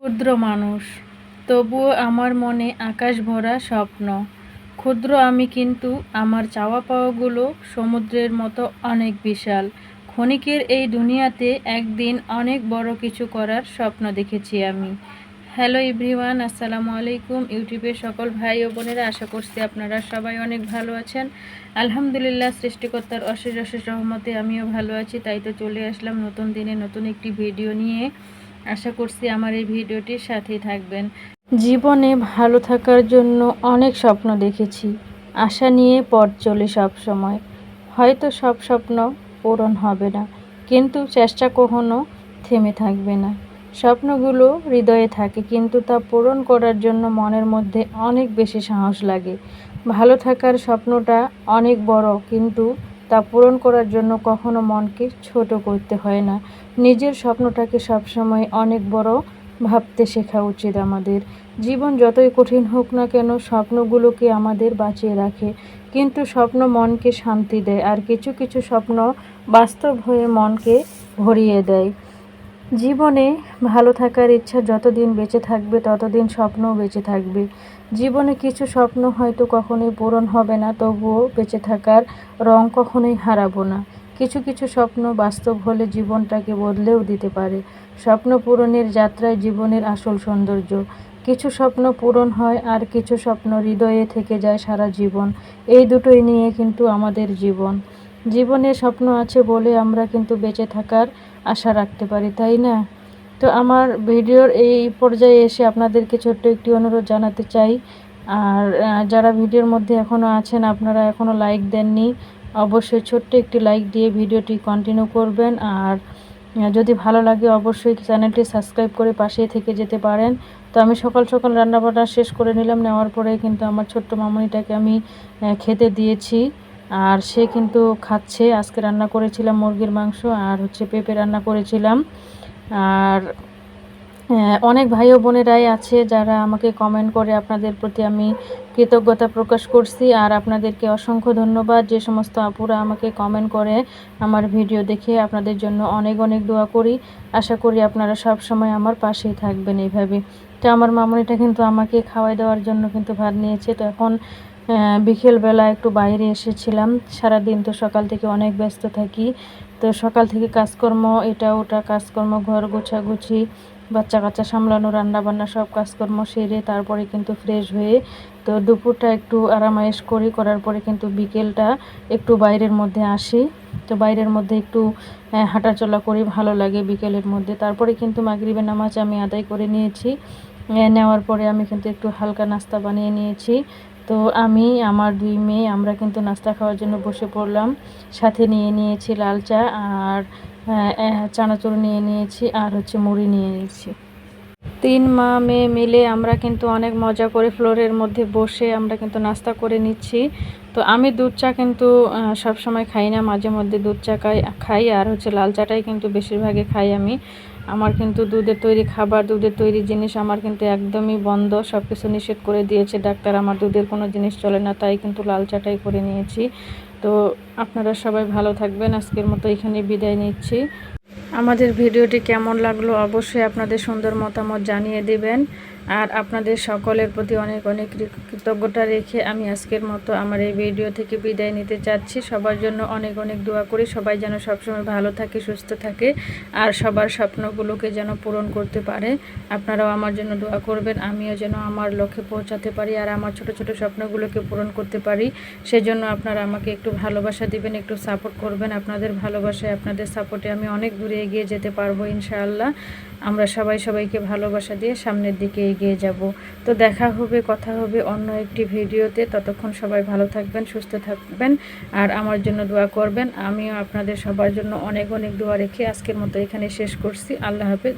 ক্ষুদ্র মানুষ, তবুও আমার মনে আকাশ ভরা স্বপ্ন। ক্ষুদ্র আমি, কিন্তু আমার চাওয়া পাওয়াগুলো সমুদ্রের মতো অনেক বিশাল। ক্ষণিকের এই দুনিয়াতে একদিন অনেক বড় কিছু করার স্বপ্ন দেখেছি আমি। হ্যালো এভরিওয়ান, আসসালামু আলাইকুম ইউটিউবের সকল ভাই ও বোনেরা, আশা করছি আপনারা সবাই অনেক ভালো আছেন। আলহামদুলিল্লাহ, সৃষ্টিকর্তার অশেষ অশেষ রহমতে আমিও ভালো আছি। তাই তো চলে আসলাম নতুন দিনে নতুন একটি ভিডিও নিয়ে। আশা করছি আমার এই ভিডিওটির সাথেই থাকবেন। জীবনে ভালো থাকার জন্য অনেক স্বপ্ন দেখেছি, আশা নিয়ে পথ চলে সব সময়। হয়তো সব স্বপ্ন পূরণ হবে না, কিন্তু চেষ্টা কখনো থেমে থাকবে না। স্বপ্নগুলো হৃদয়ে থাকে, কিন্তু তা পূরণ করার জন্য মনের মধ্যে অনেক বেশি সাহস লাগে। ভালো থাকার স্বপ্নটা অনেক বড়, কিন্তু তা পূরণ করার জন্য কখনো মনকে ছোট করতে হয় না। নিজের স্বপ্নটাকে সবসময় অনেক বড় ভাবতে শেখা উচিত আমাদের। জীবন যতই কঠিন হোক না কেন, স্বপ্নগুলোকে আমাদের বাঁচিয়ে রাখে। কিন্তু স্বপ্ন মনকে শান্তি দেয়, আর কিছু কিছু স্বপ্ন বাস্তব হয়ে মনকে ভরিয়ে দেয়। জীবনে ভালো থাকার ইচ্ছা যতদিন বেঁচে থাকবে, ততদিন স্বপ্নও বেঁচে থাকবে। জীবনে কিছু স্বপ্ন হয়তো কখনোই পূরণ হবে না, তবুও বেঁচে থাকার রং কখনোই হারাবো না। কিছু কিছু স্বপ্ন বাস্তব হলে জীবনটাকে বদলেও দিতে পারে। স্বপ্ন পূরণের যাত্রায় জীবনের আসল সৌন্দর্য। কিছু স্বপ্ন পূরণ হয়, আর কিছু স্বপ্ন হৃদয়ে থেকে যায় সারা জীবন। এই দুটোই নিয়ে কিন্তু আমাদের জীবন। জীবনে স্বপ্ন আছে বলে আমরা কিন্তু বেঁচে থাকার আশা রাখতে পারি, তাই না? তো আমার ভিডিওর এই পর্যায়ে এসে আপনাদেরকে ছোট্ট একটি অনুরোধ জানাতে চাই। আর যারা ভিডিওর মধ্যে এখনও আছেন, আপনারা এখনও লাইক দেননি, অবশ্যই ছোট্ট একটি লাইক দিয়ে ভিডিওটি কন্টিনিউ করবেন। আর যদি ভালো লাগে অবশ্যই চ্যানেলটি সাবস্ক্রাইব করে পাশেই থেকে যেতে পারেন। তো আমি সকাল সকাল রান্নাবান্না শেষ করে নিলাম। নেওয়ার পরে কিন্তু আমার ছোট্ট মামুনিটাকে আমি খেতে দিয়েছি, আর সে কিন্তু খাচ্ছে। আজকে রান্না করেছিলাম মুরগির মাংস, আর পেঁপে রান্না করেছিলাম। আর অনেক ভাই ও বোনেরাই আছে যারা আমাকে কমেন্ট করে, আপনাদের প্রতি আমি কৃতজ্ঞতা প্রকাশ করছি। আর আপনাদেরকে অসংখ্য ধন্যবাদ, যে সমস্ত আপুরা আমাকে কমেন্ট করে আমার ভিডিও দেখে। আপনাদের জন্য অনেক অনেক দোয়া করি। আশা করি আপনারা সব সময় আমার পাশেই থাকবেন এইভাবে। তো আমার মামুনিটা কিন্তু আমাকে খাওয়াই দেওয়ার জন্য কিন্তু ভাত নিয়েছে। তো এখন বিকেলবেলা একটু বাইরে এসেছিলাম। সারাদিন তো সকাল থেকে অনেক ব্যস্ত থাকি। তো সকাল থেকে কাজকর্ম, এটা ওটা কাজকর্ম, ঘর গোছাগুছি, বাচ্চা কাচ্চা সামলানো, রান্নাবান্না সব কাজকর্ম সেরে তারপরে কিন্তু ফ্রেশ হয়ে, তো দুপুরটা একটু আরামায়েশ করার পরে কিন্তু বিকেলটা একটু বাইরের মধ্যে আসি। তো বাইরের মধ্যে একটু হাঁটাচলা করি, ভালো লাগে বিকেলের মধ্যে। তারপরে কিন্তু মাগরিবের নামাজ আমি আদায় করে নিয়েছি। নেওয়ার পরে আমি কিন্তু একটু হালকা নাস্তা বানিয়ে নিয়েছি। তো আমি, আমার দুই মেয়ে, আমরা কিন্তু নাস্তা খাওয়ার জন্য বসে পড়লাম। সাথে নিয়ে নিয়েছি লাল চা, আর চানাচুর নিয়ে নিয়েছি, আর মুড়ি নিয়ে নিয়েছি। তিন মা মেয়ে মিলে আমরা কিন্তু অনেক মজা করে ফ্লোরের মধ্যে বসে আমরা কিন্তু নাস্তা করে নিচ্ছি। তো আমি দুধ চা কিন্তু সব সময় খাই না, মাঝে মধ্যে দুধ চা খাই, আর লাল চাটাই কিন্তু বেশিরভাগে খাই আমি। আমার কিন্তু দুধের তৈরি খাবার, দুধের তৈরি জিনিস আমার কিন্তু একদমই বন্ধ, সব কিছু নিষেধ করে দিয়েছে ডাক্তার। আমার দুধের কোনো জিনিস চলে না, তাই কিন্তু লাল চাটাই করে নিয়েছি। তো আপনারা সবাই ভালো থাকবেন। আজকের মতো এখানে বিদায় নিচ্ছি। আমাদের ভিডিওটি কেমন লাগলো অবশ্যই আপনাদের সুন্দর মতামত জানিয়ে দিবেন। আর আপনাদের সকলের প্রতি অনেক অনেক কৃতজ্ঞতা রেখে আমি আজকের মতো আমার এই ভিডিও থেকে বিদায় নিতে চাচ্ছি। সবার জন্য অনেক অনেক দোয়া করি, সবাই যেন সবসময় ভালো থাকে, সুস্থ থাকে, আর সবার স্বপ্নগুলোকে যেন পূরণ করতে পারে। আপনারাও আমার জন্য দোয়া করবেন, আমিও যেন আমার লক্ষ্যে পৌঁছাতে পারি, আর আমার ছোট ছোট স্বপ্নগুলোকে পূরণ করতে পারি। সেজন্য আপনারা আমাকে একটু ভালোবাসা দিবেন, একটু সাপোর্ট করবেন। আপনাদের ভালোবাসায়, আপনাদের সাপোর্টে আমি অনেক দূরে এগিয়ে যেতে পারবো ইনশাআল্লাহ। আমরা সবাই সবাইকে ভালোবাসা দিয়ে সামনের দিকে এগিয়ে যাব। তো দেখা হবে, কথা হবে অন্য একটি ভিডিওতে। ততক্ষণ সবাই ভালো থাকবেন, সুস্থ থাকবেন, আর আমার জন্য দোয়া করবেন। আমিও আপনাদের সবার জন্য অনেক অনেক দোয়া রেখে আজকের মতো এখানে শেষ করছি। আল্লাহ হাফেজ।